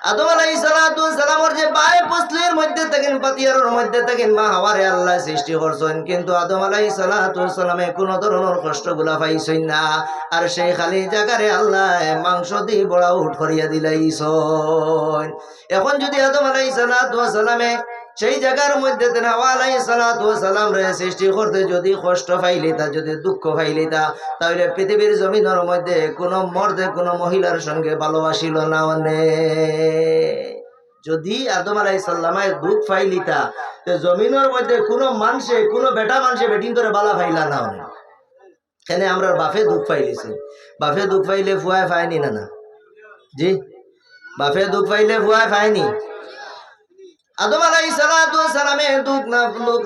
আদম আলাইহিস সালাতু ওয়াস সালামের যে বায়ে পসলির মধ্যে থাকেন পাতিয়ারের মধ্যে থাকেন মা হাওয়ারে আল্লাহ সৃষ্টি করছেন, কিন্তু আদম আলাইহিস সালাতু ওয়াস সালামে কোন ধরনের কষ্টগুলা পাইছেন না। আর সেই খালি জায়গারে আল্লাহ মাংস দিয়ে বড়া উঠ করিয়া দিলাইছেন। এখন যদি আদম আলাইহিস সালাতু ওয়াস সালামে সেই জায়গার মধ্যে হাওয়া আলাইহিস সালাতু ওয়াস সালাম রে সৃষ্টি করতে যদি কষ্ট পাইলিতা, যদি দুঃখ পাইলিতা, তাহলে পৃথিবীর জমিনের মধ্যে কোন মর্দে কোন মহিলার সঙ্গে ভালোবাসিল না অনেক। যদি আদম আলাইহিস সালামের দুঃখ পাইলিতা, তো জমিনের মধ্যে কোন মানুষে কোন বেটা মানুষে বেটিং করে বালা পাইলা না অনেক। কেন আমরা বাপে দুঃখ পাইলিছি, বাপে দুঃখ পাইলে ফুয়ায় পায়নি না না জি, বাপে দুঃখ পাইলে ফুয়ায় পায়নি। আদম আলাইহিস সালাতু ওয়াস সালামের দুঃখ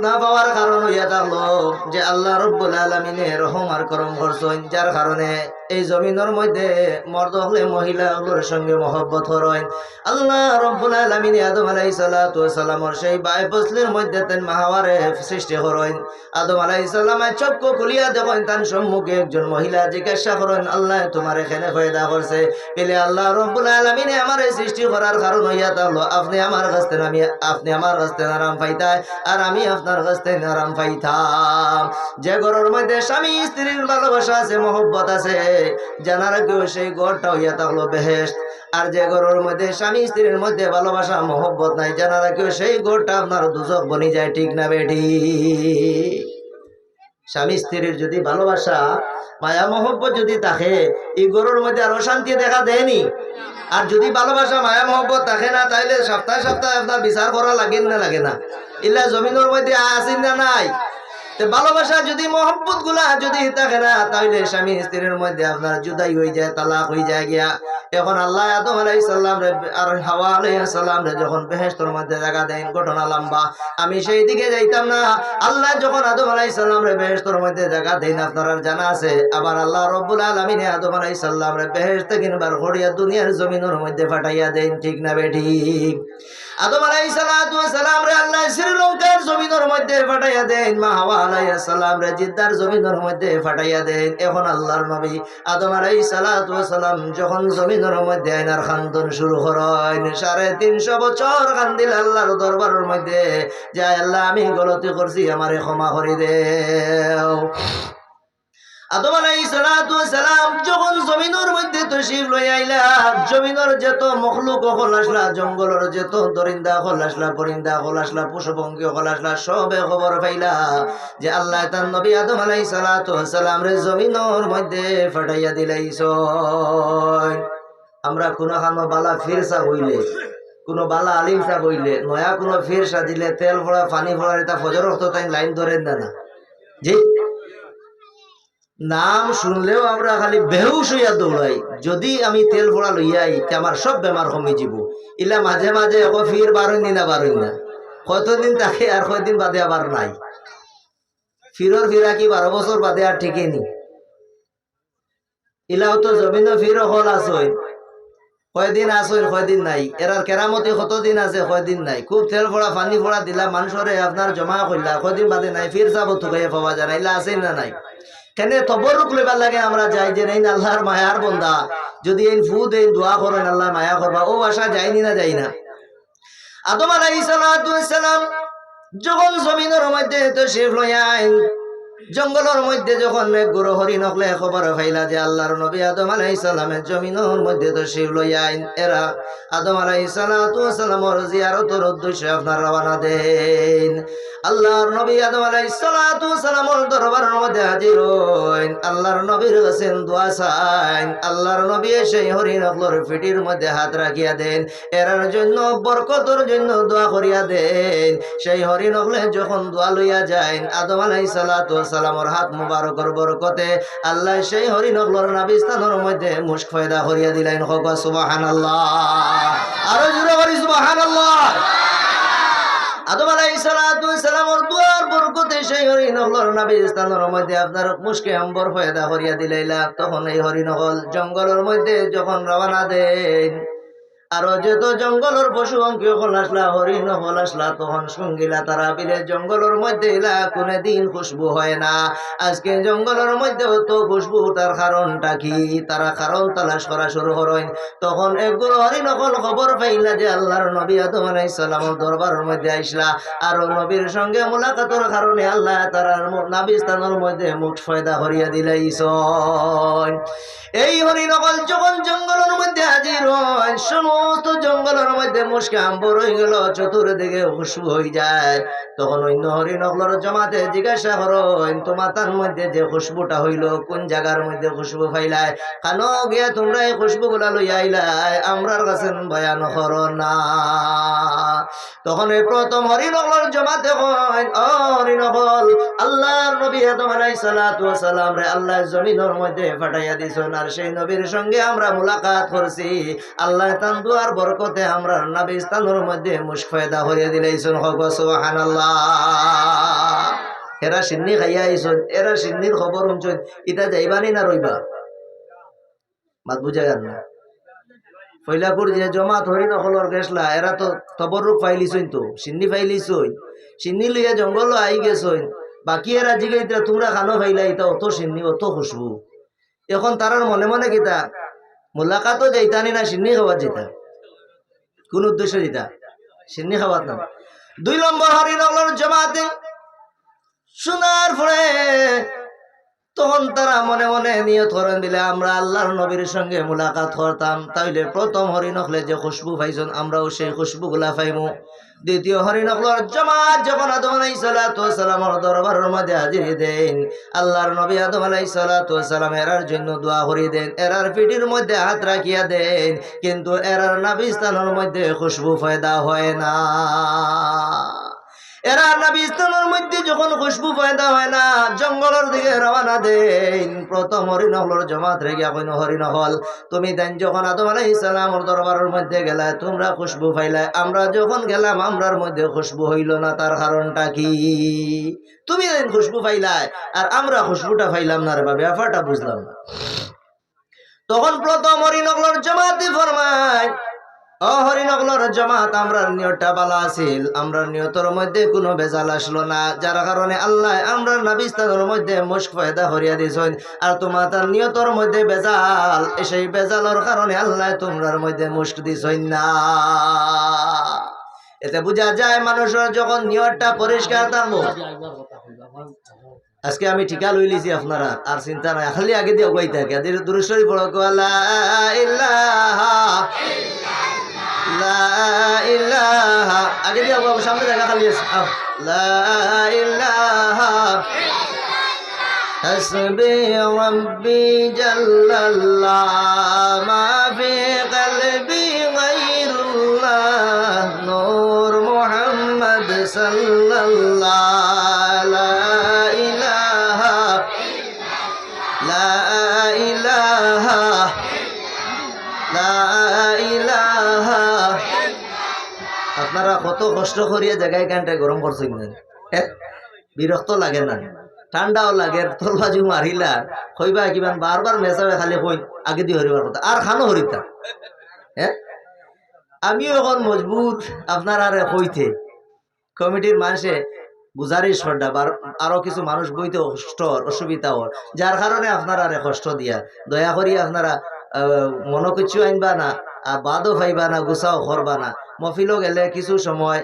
না পাওয়ার কারণ হইয়া থাকলো যে আল্লাহ রাব্বুল আলামিনে রহম আর করম করছেন, যার কারণে এই জমিনের মধ্যে মর্দ হলে মহিলা হলোর সঙ্গে মহব্বত করেন। আল্লাহ রাব্বুল আলামিন আদম আলাইহিস সালাতু ওয়াস সালামের সেই বাই ফসলের মধ্যে তেন মাহাওয়ারে সৃষ্টি করেন। আদম আলাইহিস সালামে চক্ষু খুলিয়া দেখেন তার সম্মুখে একজন মহিলা জিজ্ঞাসা করেন, আল্লাহ তোমার এখানে পয়দা করছে বলে আল্লাহ রাব্বুল আলামিন আমারে সৃষ্টি করার কারণ হইয়া থাকলো আপনি আমার কাছ থেকে আপনি আমার কাছ থেকে আরাম পাইতাই আর আমি আপনার কাছ থেকে আরাম পাইতাম। যে ঘরের মধ্যে স্বামী স্ত্রীর ভালোবাসা আছে, মহব্বত আছে, জানার কেউ সেই ঘরটা হইয়া থাকলো বেহেশত। আর যে ঘরের মধ্যে স্বামী স্ত্রীর মধ্যে ভালোবাসা মহব্বত নাই, জানার কেউ সেই ঘরটা আপনার দুজক বনি যায়। ঠিক না বেঠি? স্বামী স্ত্রীর যদি ভালোবাসা মায়া মহব্বত যদি থাকে, এই ঘরের মধ্যে আর অশান্তি দেখা দেয়নি। আর যদি ভালোবাসা মায়া মহব্বত থাকে না, তাইলে সপ্তাহে সপ্তাহে আপনার বিচার করা লাগে না লাগে না? ইল্লা জমিনের মধ্যে আসেন না নাই? ভালোবাসা যদি মহব্বত গুলা যদি থাকে না, তাহলে স্বামী স্ত্রীর মধ্যে আপনার জুদাই হয়ে যায়, তালাক হয়ে যায় গিয়া। এখন আল্লাহ আদম আলাইহিস সালাম রে আর হাওয়া আলাইহিস সালাম রে যখন বেহেশতের মধ্যে জায়গা দেন, ঘটনা লম্বা, আমি সেই দিকে যাইতাম না। আল্লাহ যখন আদম আলাইহিস সালাম রে বেহেশতের মধ্যে জায়গা দেন, আপনার জানা আছে, আবার আল্লাহ রাব্বুল আলামিন আদম আলাইহিস সালাম রে বেহেশত থেকে বার করিয়া দুনিয়ার জমিনের মধ্যে পাঠাইয়া দেন। ঠিক না বেঠিক? আদম আলাইহিস সালাতু ওয়াস সালাম রে আল্লাহ শ্রীলঙ্কার জমিনের মধ্যে পাঠাইয়া দেন, মা হাওয়া আলাইহিস সালাম রে জিদ্দার জমিনের মধ্যে পাঠাইয়া দেন। এখন আল্লাহর নবী আদম আলাইহিস সালাতু ওয়াস সালাম যখন জমিনের মধ্যে আইনার খান্দন শুরু করেন, 350 বছর কান্দিল আল্লাহর দরবারের মধ্যে, যায় আল্লাহ আমি গলতি করছি, আমারে ক্ষমা করে দেও। আদম আলাইহিস সালাতু ওয়াস সালাম যখন জমিনের মধ্যে তশরিফ লই আইলা, জমিনের যত মখলুক হল আসলা, জঙ্গলের যত দরিন্দা হল আসলা, পরিন্দা হল আসলা, পশুপঙ্খী হল আসলা, সবে খবর পাইলা যে আল্লাহ তার নবী আদম আলাইহিস সালাতু ওয়াস সালাম রে জমিনের মধ্যে পাঠাইয়া দিলাইছেন। আমরা কোনখানো বালা ফিরসা হইলে, কোন বালা আলিমসা হইলে, নয়া কোন ফিরসা দিলে তেল ভরা পানি ভরা এটা ফজর ওয়াক্ত তাই লাইন ধরেন না জি? নাম শুনলেও আমরা খালি বেহুশ হইয়া দৌড়াই। যদি আমি তেল ভরা লইয়াই আমার সব বেমার কমে যাব। ইলা মাঝে মাঝে ফির বারোই না কতদিন তাকে আর কয়দিন বাদে আবার নাই। ফিরর ফিরা কি 12 বছর বাদে আর ঠিকই নি। ইলাও তো জমিন ফির হল আসই, কয়দিন আসই কয়দিন নাই। এরার কেরামতি কতদিন আছে কয়দিন নাই। খুব তেল ভরা পানি ভরা দিলা মানুষরে আপনার জমা করলা, কয়দিন বাদে নাই, ফির যাব তুকাইয়া পাওয়া যায় না। ইলা আছে না নাই? কেন তবরুক লইবার লাগে আমরা যাই যে এই আল্লাহর মায়ার বন্দা, যদি এই ফু দেন দোয়া করেন আল্লাহ মায়া করবা, ও আশা যায়নি না যাই না। আদম আলাইহিস সালাতু ওয়াস সালাম যখন জমিনের মধ্যে তশরিফ লইয়া আইন, জঙ্গলের মধ্যে যখন গুরু হরি নকলে খবর পাইলা যে আল্লাহর নবী আদম আলাইহিস সালামের জমিনের মধ্যে তশরিফ লইয়া আইন, এরা আদম আলাইহিস সালাতু ওয়াস সালামের জিয়ারতের উদ্দেশ্যে আপনার রওনা দেন। আল্লাহর নবী আদম আলাইহিস সালাতু ওয়াস সালামের দরবারের মধ্যে হাজির হইন, আল্লাহর নবীর কাছে দোয়া চাইন। আল্লাহর নবী সেই হরি নকলের পিঠির মধ্যে হাত রাখিয়া দেন, এরার জন্য বরকতের জন্য দোয়া করিয়া দেন। সেই হরি নকলে যখন দোয়া লইয়া যায়, আদম আলাইহিস সালাতু ওয়াস সালামের হাত মুবারকের বরকতে আল্লাহ সেই হরি নকলের নাভিস্থানের মধ্যে মুশক পয়দা করিয়া দিলেন। হোক সুবহানাল্লাহ, আরো জোরে করি সুবহানাল্লাহ। আদম আলাইহিস সালাতু ওয়াস সালামের দোয়ার বরকতে সেই হরি নকলের নাভিস্থানের মধ্যে আপনার মুশকে আম্বর পয়দা করিয়া দিলাইলা। তখন এই হরি নকল জঙ্গলের মধ্যে যখন রওনা দেন, আর যেহেতু জঙ্গলের পশু অঙ্কি হল আসলা হরিণ হল আসলা তখন সঙ্গীলা তারা বিলে জঙ্গলের মধ্যে এলা কোনো দিন খুশবু হয় না। আজকে জঙ্গলের মধ্যে তো খুশবু, তার কারণটা কি? তারা কারণ তালাশ করা শুরু করেন। তখন একগুলো হরিণ হল খবর পাইলা যে আল্লাহর নবী আদম আলাইহিস সালামের দরবারের মধ্যে আইসলা। আর নবীর সঙ্গে মুলাকাতের কারণে আল্লাহ তারার নাবি স্থানের মধ্যে মুখ ফয়দা করিয়া দিলাইছেন। এই হরিণকল যখন জঙ্গলের মধ্যে হাজির হয়, সমস্ত জঙ্গলের মধ্যে মুশকে আম্বর হয়ে গেল, চতুর্দিকে খুশবু হয়ে যায়। তখন অন্য হরিণকলের জমাতে জিজ্ঞাসা করেন, তোমার তার মধ্যে যে খুশবুটা হইল কোন জায়গার মধ্যে খুশবু ফাইলায়? কানো গিয়া তোমরা এই খুশবু গুলা লইয়া আইলাই, আমরার কাছে বয়ান করো না। তখন এই প্রথম হরিণকলের জমাতে কয়, ও হরিণকল, আল্লাহর নবী আদম আলাইহিস সালাতু ওয়াস সালাম রে আল্লাহ জমিনের মধ্যে পাঠাইয়া দিছেন, আর সেই নবীর সঙ্গে আমরা মুলাকাত করছি। আল্লাহ তান দুয়ার বরকতে আমরা নবী স্থানের মধ্যে মুশক পয়দা করিয়া দিলাইছেন। হক সুবহানাল্লাহ। এরা সিন্নি খাইয়া আইছেন, এরা সিন্নির খবর শুনছেন, ইটা যাইবানি না রইবা? মাত বুঝা গেল না? ফৈলাপুর যে জমাত হরিণকলর গেছলা, এরা তো তবরুক ফাইলিছইন, তো সিন্নি ফাইলিছইন, সিন্নি লইয়া জঙ্গল আই গেছইন। বাকি এরা জিগাইতে তোমরা খানো ফাইলা, এটা অত সিন্নি অত খুশবু। এখন তারার মনে মনে কিতা মোলাকাতও যাইতানি না, সিন্নি খাবার যেতা? কোন উদ্দেশ্য যেতা? সিন্নি খাবার না। 2 নম্বর হরিণকলর জমাতে শোনার পরে তখন তারা মনে মনে নিয়ত করেন দিলে, আমরা আল্লাহর নবীর সঙ্গে মুলাকাত করতাম, তাইলে প্রথম হরিণকলে যে খুশবু পাইছেন আমরাও সেই খুশবু গুলা পাইমু। দ্বিতীয় হরিণকলের জমাত যখন আদম আলাইহিস সালাতু ওয়াস সালামের দরবারের মধ্যে হাজির দেন, আল্লাহর নবী আদম আলাইহিস সালাতু ওয়াস সালাম এরার জন্য দোয়া করি দেন, এরার পিঠির মধ্যে হাত রাখিয়া দেন, কিন্তু এরার নাভি স্থানের মধ্যে খুশবু পয়দা হয় না। এরা নবী স্থানের মধ্যে যখন খুশবু পয়দা হয় না, জঙ্গলের দিকে রওনা দেন। প্রথম হরিণকলের জমাত রেগিয়া কইন, হরিণকল, তুমি দেন যখন আদম আলাইহিস সালামের দরবারের মধ্যে গেলা তোমরা খুশবু পাইলা, আমরা যখন গেলাম আমরার মধ্যে খুশবু হইল না, তার কারণটা কি? তুমি দেন খুশবু পাইলাই আর আমরা খুশবুটা পাইলাম না, রে ব্যাপারটা বুঝলাম না। তখন প্রথম হরিণকলের জমাতে ফরমায়, ও হরিণকলের জমাত, আমরার নিয়তটা ভালো আছিল, আমরার নিয়তের মধ্যে কোনো বেজাল আসলো না, যার কারণে আল্লাহ আমরার নবী স্থানের মধ্যে মুশক পয়দা করিয়া দিয়েছেন। আর তোমার তার নিয়তের মধ্যে বেজাল, সেই বেজালের কারণে আল্লাহ তোমরার মধ্যে মুশক দিছেন না। এতে বোঝা যায় মানুষের যখন নিয়তটা পরিষ্কার থাকবো। আজকে আমি ঠিকা লই লিছি, আপনারা আর চিন্তা নাই, খালি আগে দিয়ে ওই থাকে দূরে সরি পড়ো, লা ইলাহা লা ইলাহা, আগে দিয়ে সামনে জায়গা খালি আছে, লা ইলাহা হাসবি রাব্বি জাল্লাল্লাহ মা ফি কলবি গায়রুল্লাহ নূর মুহাম্মদ সাল্লাল্লাহ লা ইলাহা লা ইলাহা লা ইলাহা। আপনারা কত কষ্ট করিয়া জায়গায় কানটা গরম করছেন, বিরক্ত লাগে না? ঠান্ডাও লাগে, তলবাজি মারিলা কইবা কিমান বারবার মেসাবে খালি কই আগে দিয়ে হরিবার কথা আর খানো হরিতা। হ্যাঁ, আমিও এখন মজবুর আপনার আরে কইতে, কমিটির মানুষে গুজারিশ সর্দা আরো কিছু মানুষ বইতে কষ্ট অসুবিধা হল, যার কারণে আপনারা আরে কষ্ট দিয়া দয়া করি আপনারা মনে কিছু আনবা না, আর বাদও পাইবা না, গুছাও করবা না। মফিলও গেলে কিছু সময়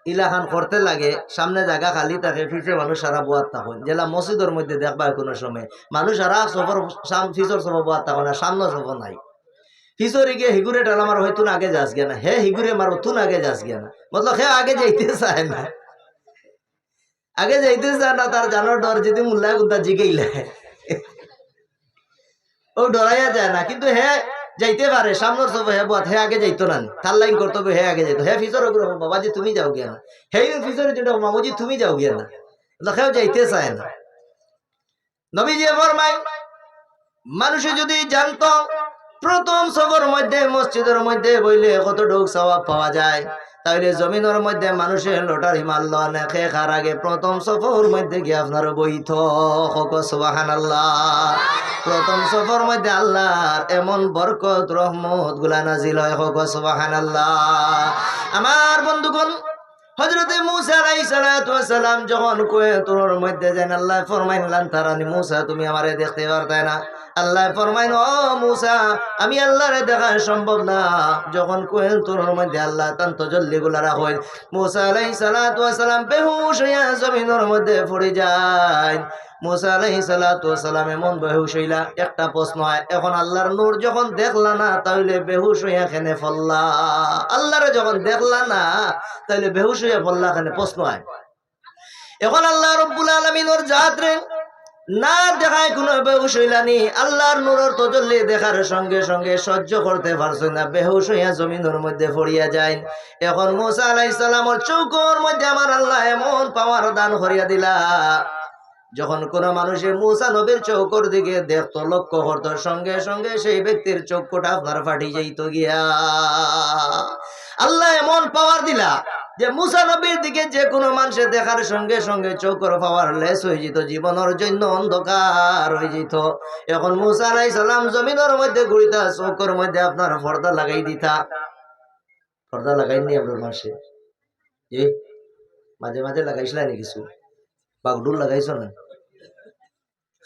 ইলাখান করতে লাগে, সামনে জায়গা খালি থাকে, ফিসে মানুষ সারা বোয়ার থাকুন, জেলা মসজিদের মধ্যে দেখবা কোনো সময় মানুষ সারা সফর ফিসর সফর বোয়ার থাকো না, সামনে সফর নাই। ফিসরে গিয়ে হিগুরে টালা মার হয়তো আগে যাস গিয়া না, হে হিগুরে মারো তুন আগে যাস গিয়া না, মতলব হে আগে যাইতে চায় না, আগে যাইতে চায় না, তার জানার ডর যদি মুল্লায় কুন্তা জিগেইলে ও ডরাইয়া যায় না, কিন্তু হে যাইতে পারে সামনের সব হে বাত হে আগে যাইতো না, তার লাইন করতে হবে, হে আগে যাইতো, হে ফিসর বাবাজি তুমি যাও গিয়া না, হে ফিসরে যেটা মামুজি তুমি যাও গিয়া না, হেও যাইতে চায় না। নবীজি ফরমায়, মানুষে যদি জানতো প্রথম সফর মধ্যে মসজিদের মধ্যে বইলে কতটুক সওয়াব পাওয়া যায়, তাহলে জমিনের মধ্যে মানুষের লটারি মারল না খেয়ে খার আগে প্রথম সফর মধ্যে গিয়ে আপনার বইত। সুবহানাল্লাহ। প্রথম সফর মধ্যে আল্লাহর এমন বরকত রহমত গুলা নাজিল হয়। হোক সুবহানাল্লাহ। আমার বন্ধুগণ, হযরতে মূসা আলাইহিস সালাতু ওয়াস সালাম যখন কুয়ে তুর মধ্যে যান, আল্লাহ ফরমাইলেন তারানি মূসা তুমি আমারে দেখতে পারতে না। আল্লাহ ফরমাইন ও মূসা আমি আল্লাহরে দেখা সম্ভব না। যখন কুয়ে তুর মধ্যে আল্লাহ তান তজল্লি গুলা রাখেন, মূসা আলাইহিস সালাতু ওয়াস সালাম বেহুশ হইয়া জমিনের মধ্যে পড়ে যায়। মূসা আলাইহিস সালাতু ওয়াস সালাম এমন বেহুশ হইলা, একটা প্রশ্ন হয় এখন আল্লাহর নূর যখন দেখলা না তাহলে বেহুশ হইয়া কেনে ফল্লা? আল্লাহরে যখন দেখলা না তাহলে বেহুশ হইয়া ফল্লা কেনে? প্রশ্ন হয়। এখন আল্লাহ রাব্বুল আলামিনের জাত রে না দেখায় কোনো বেহুশ হইলানি, আল্লাহর নূরের তজল্লি দেখার সঙ্গে সঙ্গে সহ্য করতে পারছে না, বেহুশ হইয়া জমিনের মধ্যে পড়িয়া যায়। এখন মূসা আলাইহিস সালামের চৌকর মধ্যে আমার আল্লাহ এমন পাওয়ার দান করিয়া দিলা, যখন কোন মানুষে মূসা নবীর চৌকর দিকে দেখতো, লক্ষ্য করতো, সঙ্গে সঙ্গে সেই ব্যক্তির চক্ষুটা আপনার ফাটি যাইত গিয়া। আল্লাহ এমন পাওয়ার দিলা যে মূসা নবীর দিকে যে কোনো মানুষের দেখার সঙ্গে সঙ্গে চৌকর পাওয়ার লেস হয়ে যেত, জীবনের জন্য অন্ধকার হয়ে যেত। এখন মূসা আলাইহিস সালাম জমিনের মধ্যে ঘুরিতা, চৌকর মধ্যে আপনার পর্দা লাগাই দিতা। পর্দা লাগাইনি আপনার মাসে? মাঝে মাঝে লাগাইছিল নি? কিছু বাগডুল লাগাইছ না?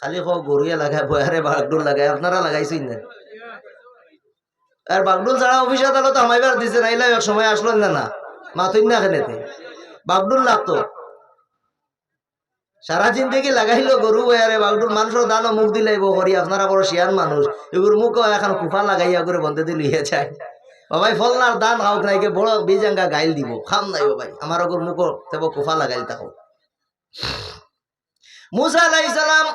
খালি গরুয়া লাগায় বয়ারে বাগডুল লাগায়, আপনারা লাগাইছেন না? আর বাগডুল ছাড়া অফিস আদালত আমাইবার দিছে না, এক সময় আসলো না, না মাথুন না খেলেতে বাগডুল লাগতো। সারা জিন্দগি লাগাইলো গরু বয়ারে বাগডুল, মানুষের দানও মুখ দিলাইব করি, আপনারা বড় শিয়ান মানুষ, এগুর মুখ এখন কুফা লাগাইয়া করে বন্ধে দিয়ে লিয়ে যায়। বাবাই ফলনার দান খাওক নাইকে বড় বিজাঙ্গা গাইল দিব, খাম নাই বাবাই, আমার ওগুর মুখ তেব কুফা লাগাইল থাকো। মূসা আলাইহিস সালাম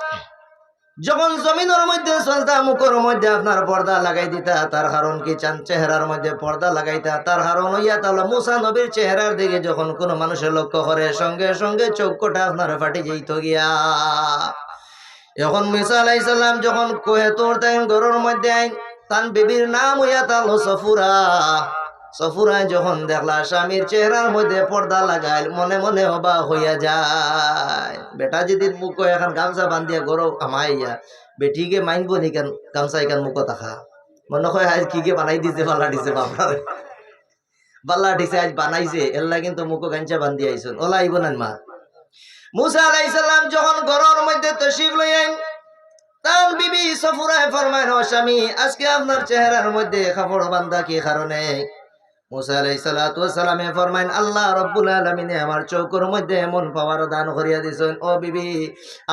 যখন জমিনের মধ্যে চলতা, মুখের মধ্যে আপনার পর্দা লাগাই দিতা, তার কারণ কি? চান চেহারার মধ্যে পর্দা লাগাইতা, তার কারণ হইয়া তাহলে মূসা নবীর চেহারার দিকে যখন কোন মানুষের লক্ষ্য করে সঙ্গে সঙ্গে চক্ষুটা আপনার ফাটি যেত গিয়া। এখন মূসা আলাইহিস সালাম যখন কোহে তোর তাই ঘরের মধ্যে আইন, তান বিবির নাম হইয়া তাল সফুরা। সফুরায় যখন দেখলা স্বামীর চেহারার মধ্যে পর্দা লাগাইল, মনে মনে অবাক হইয়া যায়। বেটা যদি মুখ এখন গামছা বান্ধিয়া গরো আমাইয়া, বেটিকে মাইনব নি কেন গামছা এখান মুখ থাকা? মনে হয় আজ কি বানাই দিছে, বাল্লা দিছে, বাপরা বাল্লা দিছে আজ বানাইছে, এল্লা কিন্তু মুখ গামছা বান্ধি আইসন, ওলা আইব না মা। মূসা আলাইহিস সালাম যখন ঘরের মধ্যে তশরিফ লইলেন, তার বিবি সফুরায় ফরমায় ও স্বামী আজকে আপনার চেহারার মধ্যে কাপড় বান্ধা কি কারণে? মূসা আলাইহিস সালাতু ওয়াস সালামে ফরমাইন আল্লাহ রাব্বুল আলামিনে আমার চৌকর মধ্যে এমন পাওয়ার দান করিয়া দিয়েছেন। ও বিবি,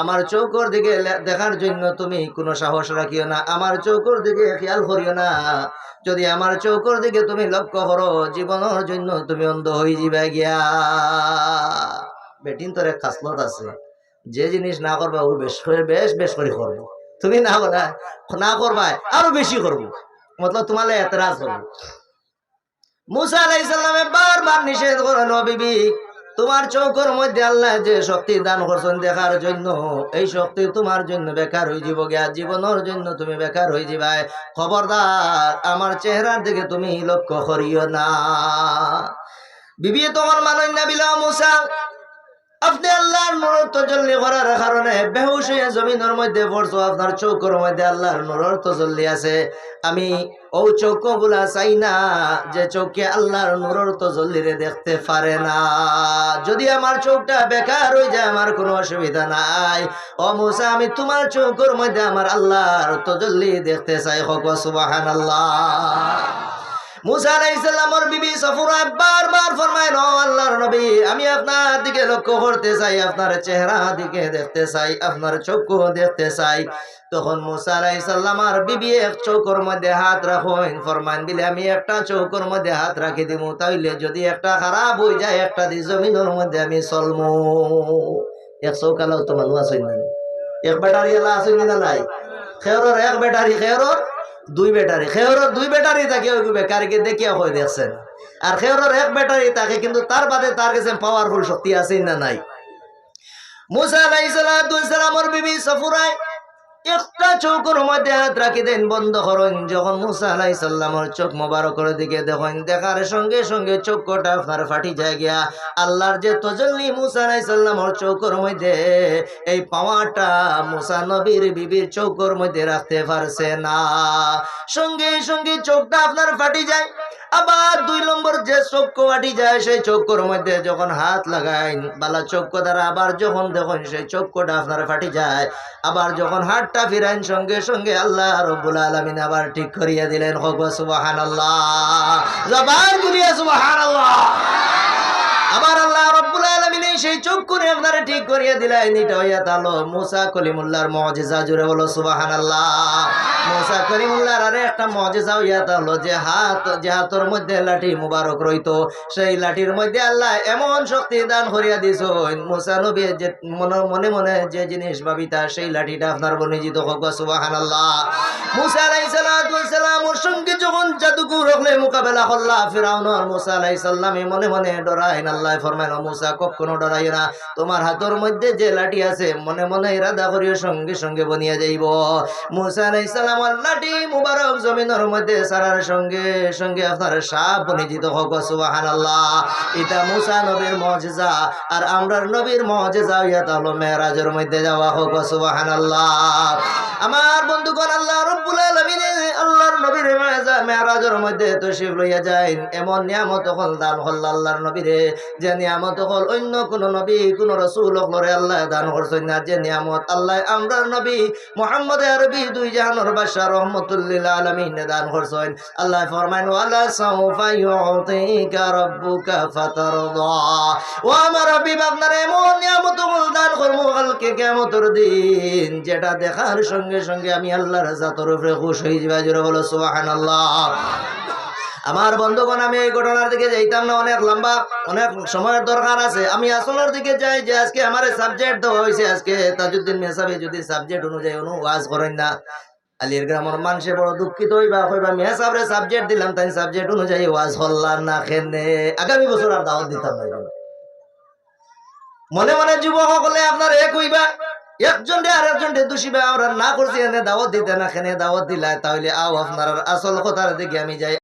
আমার চৌকর দিকে দেখার জন্য তুমি কোনো সাহস রাখিও না, আমার চৌকর দিকে খেয়াল করিও না। যদি আমার চৌকর দিকে তুমি লক্ষ্য করো, জীবনের জন্য তুমি অন্ধ হয়ে যাবে গিয়া। বেটিন তোর এক খাসলত আছে, যে জিনিস না করবা ও বেশ করে করবো, তুমি না করবা আরো বেশি করবো, মতলব তোমার এতরাজ করবো। মূসা আলাইহিস সালামে বারবার নিষেধ করেন, ও বিবি তোমার চৌকর মধ্যে আল্লাহ যে শক্তি দান করছেন দেখার জন্য, এই শক্তি তোমার জন্য বেকার হয়ে যাব গিয়া, জীবনের জন্য তুমি বেকার হয়ে যাবে। খবরদার আমার চেহারার দিকে তুমি লক্ষ্য করিও না। বিবি তোমার মানই না বিলা, মূসা আপনি আল্লাহর নূরের তাজাল্লি করার কারণে বেহুশ হয়ে জমিনের মধ্যে পড়ছো, আপনার চৌকর মধ্যে আল্লাহর নূরের তাজাল্লি আছে। আমি ও চৌকগুলা চাই না যে চৌকে আল্লাহর নূরের তাজাল্লিরে দেখতে পারে না। যদি আমার চোখটা বেকার হয়ে যায় আমার কোনো অসুবিধা নাই। ও মূসা আমি তোমার চৌকর মধ্যে আমার আল্লাহর তাজাল্লি দেখতে চাই। হোক সুবহানাল্লাহ। মূসা আলাইহিস সালামের বিবি সফুরা বারবার ফরমায় ও আল্লাহর নবী আমি আপনার দিকে লক্ষ্য করতে চাই, আপনার চেহারা দিকে দেখতে চাই, আপনার চক্ষু দেখতে চাই। তখন মূসা আলাইহিস সালামের বিবি এক চৌকর মধ্যে হাত রাখেন, ফরমান দিলে আমি একটা চৌকর মধ্যে হাত রাখি দিব, তাইলে যদি একটা খারাপ হয়ে যায় একটা দি জমিনের মধ্যে আমি চলমু। এক চৌকালাও তো মানুষ আছে না, এক ব্যাটারি এলা আছে না নাই? খেয়রর এক ব্যাটারি, খেয়রর দুই ব্যাটারি, খেয়রর দুই ব্যাটারি থাকে ওই বেকারকে দেখিয়া হয়ে দেখছেন, আর খেয়রর এক ব্যাটারি থাকে কিন্তু তার বাদে তার কাছে পাওয়ারফুল শক্তি আছে না নাই? মূসা আলাইহিস সালামের বিবি সফুরায় একটা চৌকোর মধ্যে হাত রাখি দেন, বন্ধ করেন। যখন মুসা আলাইহিস সালামের চোখ মোবারকের দিকে দেখেন, দেখার সঙ্গে সঙ্গে চক্ষুটা আপনার ফাটি যায় গিয়া। আল্লাহর যে তজল্লি মুসা আলাইহিস সালামের চৌকোর মধ্যে, এই পাওয়াটা মুসা নবীর বিবির চৌকোর মধ্যে রাখতে পারছে না। সঙ্গে সঙ্গে চোখটা আপনার ফাটি যায়। আবার 2 নম্বর যে চক্ষু ফাটি যায়, সেই চক্ষুর মধ্যে যখন হাত লাগাইন বালা চক্ষু দ্বারা, আবার যখন দেখেন সেই চক্ষুটা আপনার ফাটি যায়। আবার যখন হাতটা ফিরাইন, সঙ্গে সঙ্গে আল্লাহ রব্বুল আলামিন আবার ঠিক করিয়া দিলেন। হোক সুবহানাল্লাহ, জবান খুলিয়া সুবহানাল্লাহ। আবার আল্লাহ রব্বুল আলামিন সেই চক্ষুরে আপনারে ঠিক করিয়া দিলেন। এটা হইয়া তালো মুসা কলিমুল্লাহর মুজিজা। জুড়ে বলো সুবহানাল্লাহ। মুসা কলিমুল্লাহর আরে একটা মুজিজা হইয়া তালো, যে হাতের মধ্যে লাঠি মুবারক রইতো, সেই লাঠির মধ্যে আল্লাহ এমন শক্তি দান করিয়া দিছেন, মুসা নবী যে মনে মনে যে জিনিস ভাবিতা, সেই লাঠিটা আপনার বনিজিত হোক সুবহানাল্লাহ। মুসা আলাইহিস সালাম ওর সঙ্গে যখন জাদুকর হলে মোকাবেলা করলা ফিরাউন আর মুসা আলাইহিস সালামে মনে মনে ডরায় না। আল্লাহ ফরমায়, মুসা কখনো ডরাই না, তোমার হাতের মধ্যে যে লাঠি আছে মনে মনে ইরাদা করিও সঙ্গে সঙ্গে বনিয়া যাইব। মুসা আলাইহিস সালাম লাঠি মুবারক জমিনের মধ্যে সারার সঙ্গে সঙ্গে আপনার সাপ বনিজিত হোক সুবহানাল্লাহ। এটা মুসা নবীর মুজিজা, আর আমরার নবীর মুজিজা হইয়া তাহলে মেরাজের মধ্যে যাওয়া হোক সুবহানাল্লাহ। আমার বন্ধুগণ, আল্লাহ রব্বুল আলামিন আল্লাহর নবীর মেরাজের মধ্যে তশরিফ লইয়া যায়। এমন নিয়ামত হল দান হল আল্লাহর নবীরে, যে নিয়ামত হল অন্য কোন নবী কোন রাসূল হলরে আল্লাহ দান করছেন না। যে নিয়ামত আল্লাহ আমরার নবী মুহাম্মদ আরবি দুই জাহানের বাদশা রহমাতুল লিল আলামিন দান করছেন। আল্লাহ ফরমায়, ওয়ালা সাউফা ইউতিকা রাব্বুকা ফাতারদা। ও আমার হাবিব, আপনার এমন নিয়ামত হল দান করব কালকে কিয়ামতের দিন, যেটা দেখার সঙ্গে সঙ্গে আমি আল্লাহর জাতের উপরে খুশি হয়ে যাবে। জোরে বলো সুবহানাল্লাহ। আমার বন্ধুগণ, আমি এই ঘটনার দিকে যাইতাম না, অনেক লম্বা, অনেক সময়ের দরকার আছে। আমি আসলের দিকে যাই, যে আজকে আমার সাবজেক্ট দেওয়া হয়েছে, আজকে তাজউদ্দিন মেহসাবি যদি সাবজেক্ট অনুযায়ী ওয়াজ করেন না, আলির গ্রামের মানুষে বড় দুঃখিত হইবা, কইবা মেহসাবরে সাবজেক্ট দিলাম, তাই সাবজেক্ট অনুযায়ী ওয়াজ হল্লার না খেনে, আগামী বছর আর দাওয়াত দিতাম না। মনে মনে যুবক সকলে আপনার এক হইবা, একজন আর একজন দোষীবা, আমরা না করছি এনে দাওয়াত দিতে না, খেনে দাওয়াত দিলা, তাহলে আও আপনার আসল কথার দিকে আমি যাই।